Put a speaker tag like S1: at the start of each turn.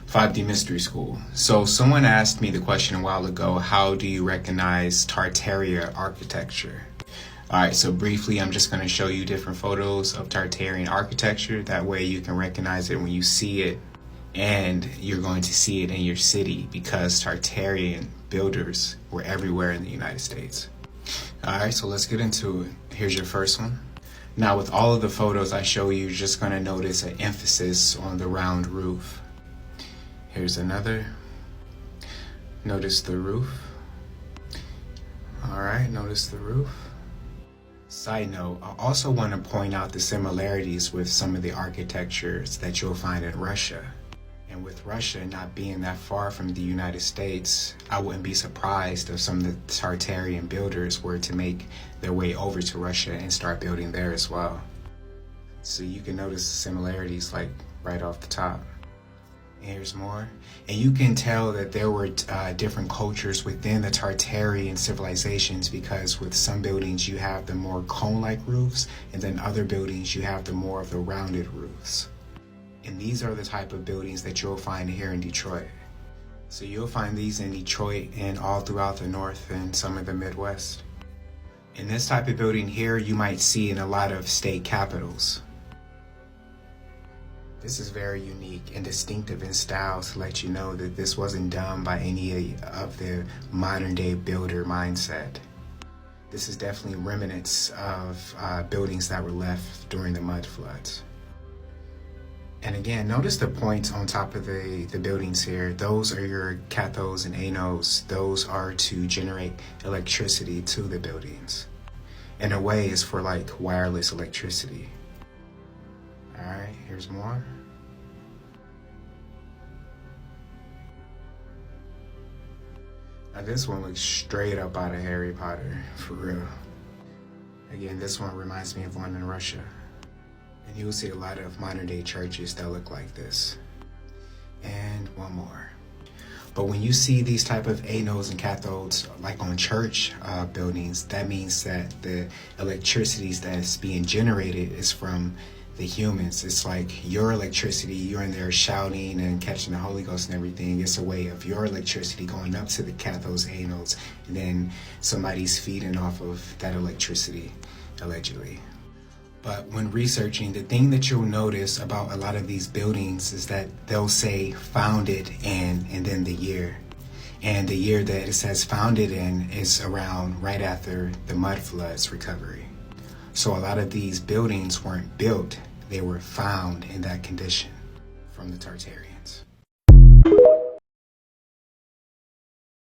S1: 5D Mystery School. So someone asked me the question a while ago, how do you recognize Tartarian architecture? Alright, so briefly I'm just going to show you different photos of Tartarian architecture. That way you can recognize it when you see it, and you're going to see it in your city because Tartarian builders were everywhere in the United States. Alright, so let's get into it. Here's your first one. Now with all of the photos I show you, you're just going to notice an emphasis on the round roof. Here's another. Notice the roof. Alright, notice the roof. Side note, I also want to point out the similarities with some of the architectures that you'll find in Russia. And with Russia not being that far from the United States, I wouldn't be surprised if some of the Tartarian builders were to make their way over to Russia and start building there as well. So you can notice the similarities like right off the top. Here's more. And you can tell that there were different cultures within the Tartarian civilizations, because with some buildings you have the more cone-like roofs, and then other buildings you have the more of the rounded roofs. And these are the type of buildings that you'll find here in Detroit. So you'll find these in Detroit and all throughout the North and some of the Midwest. And this type of building here you might see in a lot of state capitals. This is very unique and distinctive in style to let you know that this wasn't done by any of the modern day builder mindset. This is definitely remnants of buildings that were left during the mud floods. And again, notice the points on top of the buildings here. Those are your cathodes and anodes. Those are to generate electricity to the buildings. In a way, it's for like wireless electricity. Alright, here's more. Now this one looks straight up out of Harry Potter, for real. Again, this one reminds me of one in Russia. And you'll see a lot of modern day churches that look like this. And one more. But when you see these type of anodes and cathodes like on church buildings, that means that the electricity that's being generated is from the humans. It's like your electricity, you're in there shouting and catching the Holy Ghost and everything. It's a way of your electricity going up to the cathodes, anodes, and then somebody's feeding off of that electricity, allegedly. But when researching, the thing that you'll notice about a lot of these buildings is that they'll say founded in and then the year. And the year that it says founded in is around right after the mud floods recovery. So a lot of these buildings weren't built, they were found in that condition from the Tartarians.